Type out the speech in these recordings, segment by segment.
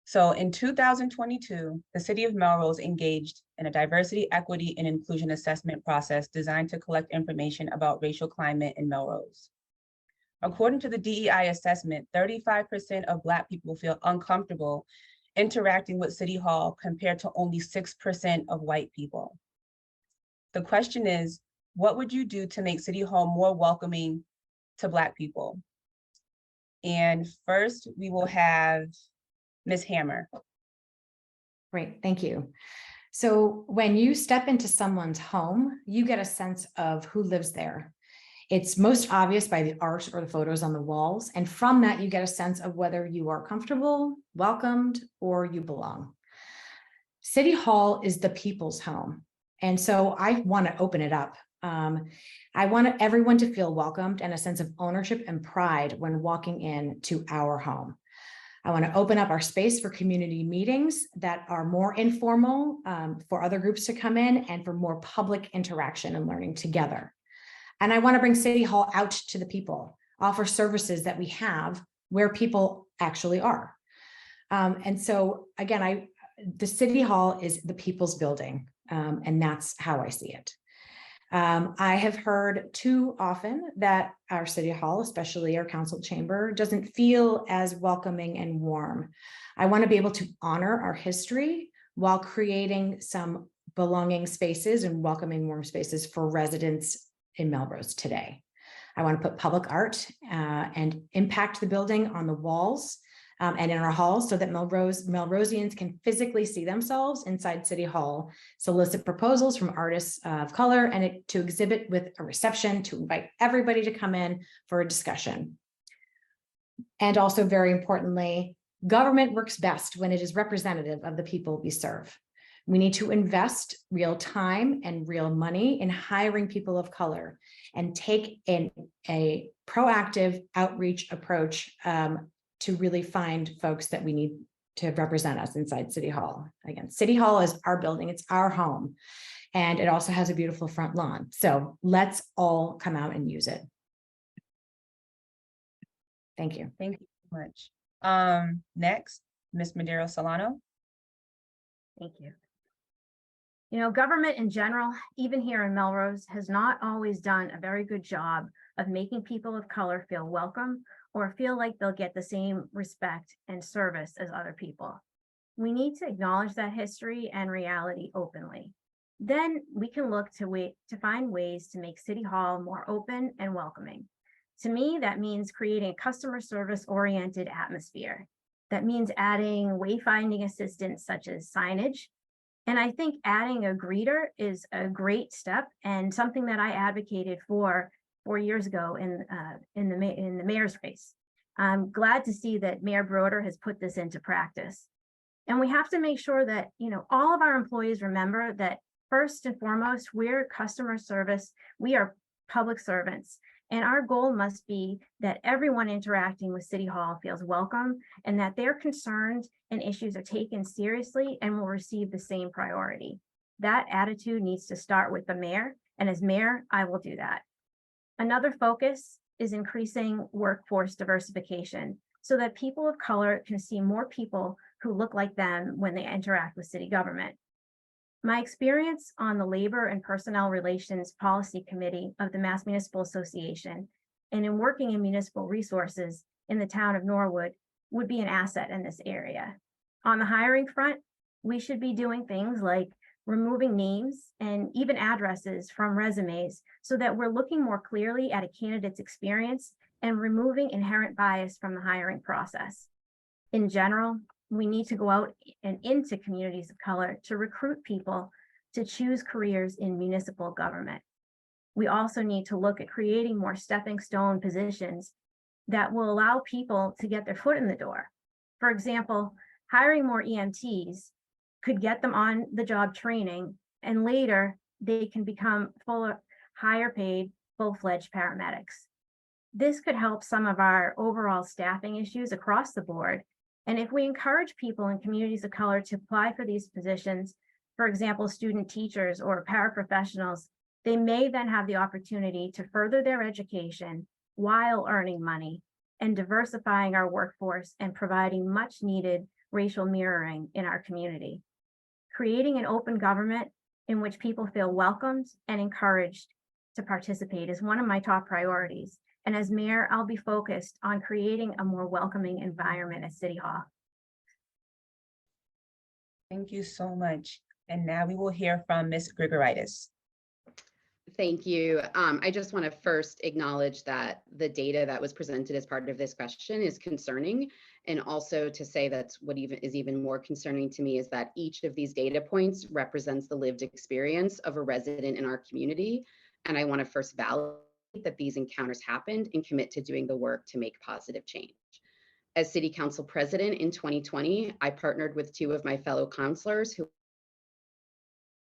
So in 2022, the City of Melrose engaged in a diversity, equity, and inclusion assessment process designed to collect information about racial climate in Melrose. According to the DEI assessment, 35% of Black people feel uncomfortable interacting with City Hall compared to only 6% of white people. The question is, what would you do to make City Hall more welcoming to Black people? And first, we will have Ms. Hammer. Great, thank you. So when you step into someone's home, you get a sense of who lives there. It's most obvious by the art or the photos on the walls. And from that, you get a sense of whether you are comfortable, welcomed, or you belong. City Hall is the people's home. And so I want to open it up. I want everyone to feel welcomed and a sense of ownership and pride when walking into our home. I want to open up our space for community meetings that are more informal, for other groups to come in and for more public interaction and learning together. And I want to bring City Hall out to the people, offer services that we have where people actually are. And so again, the City Hall is the people's building, and that's how I see it. I have heard too often that our City Hall, especially our council chamber, doesn't feel as welcoming and warm. I want to be able to honor our history while creating some belonging spaces and welcoming warm spaces for residents in Melrose today. I want to put public art and impact the building on the walls and in our halls so that Melrosians can physically see themselves inside City Hall, solicit proposals from artists of color, and to exhibit with a reception to invite everybody to come in for a discussion. And also, very importantly, government works best when it is representative of the people we serve. We need to invest real time and real money in hiring people of color and take a proactive outreach approach to really find folks that we need to represent us inside City Hall. Again, City Hall is our building, it's our home, and it also has a beautiful front lawn. So let's all come out and use it. Thank you. Thank you so much. Next, Ms. Madero Solano. Thank you. You know, government in general, even here in Melrose, has not always done a very good job of making people of color feel welcome or feel like they'll get the same respect and service as other people. We need to acknowledge that history and reality openly. Then we can look to find ways to make City Hall more open and welcoming. To me, that means creating a customer service oriented atmosphere. That means adding wayfinding assistance such as signage. And I think adding a greeter is a great step and something that I advocated for 4 years ago in the mayor's race. I'm glad to see that Mayor Broder has put this into practice. And we have to make sure that, you know, all of our employees remember that first and foremost, we're customer service, we are public servants. And our goal must be that everyone interacting with City Hall feels welcome and that their concerns and issues are taken seriously and will receive the same priority. That attitude needs to start with the mayor, and as mayor, I will do that. Another focus is increasing workforce diversification so that people of color can see more people who look like them when they interact with city government. My experience on the Labor and Personnel Relations Policy Committee of the Mass Municipal Association and in working in municipal resources in the town of Norwood would be an asset in this area. On the hiring front, we should be doing things like removing names and even addresses from resumes so that we're looking more clearly at a candidate's experience and removing inherent bias from the hiring process. In general, we need to go out and into communities of color to recruit people to choose careers in municipal government. We also need to look at creating more stepping stone positions that will allow people to get their foot in the door. For example, hiring more EMTs could get them on the job training, and later they can become higher paid, full-fledged paramedics. This could help some of our overall staffing issues across the board. And if we encourage people in communities of color to apply for these positions, for example, student teachers or paraprofessionals, they may then have the opportunity to further their education while earning money and diversifying our workforce and providing much needed racial mirroring in our community. Creating an open government in which people feel welcomed and encouraged to participate is one of my top priorities. And as mayor, I'll be focused on creating a more welcoming environment at City Hall. Thank you so much. And now we will hear from Ms. Grigoritis. Thank you. I just want to first acknowledge that the data that was presented as part of this question is concerning. And also to say that what is even more concerning to me is that each of these data points represents the lived experience of a resident in our community. And I want to first validate that these encounters happened and commit to doing the work to make positive change. As City Council President in 2020, I partnered with two of my fellow councilors who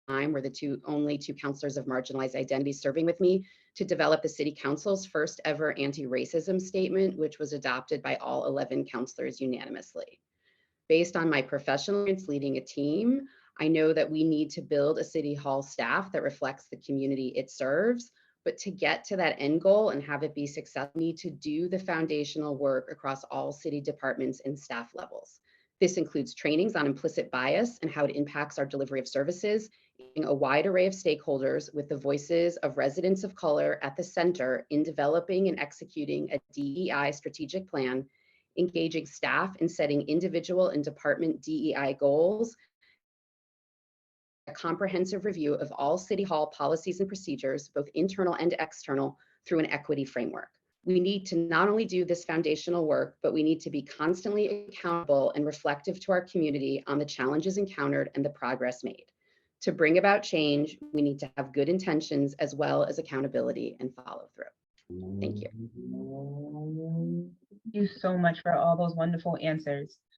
were the only two counselors of marginalized identities serving with me to develop the City Council's first ever anti-racism statement, which was adopted by all 11 counselors unanimously. Based on my professional experience leading a team, I know that we need to build a City Hall staff that reflects the community it serves. But to get to that end goal and have it be successful, we need to do the foundational work across all city departments and staff levels. This includes trainings on implicit bias and how it impacts our delivery of services, a wide array of stakeholders with the voices of residents of color at the center in developing and executing a DEI strategic plan, engaging staff in setting individual and department DEI goals, a comprehensive review of all City Hall policies and procedures, both internal and external, through an equity framework. We need to not only do this foundational work, but we need to be constantly accountable and reflective to our community on the challenges encountered and the progress made. To bring about change, we need to have good intentions as well as accountability and follow through. Thank you. Thank you so much for all those wonderful answers.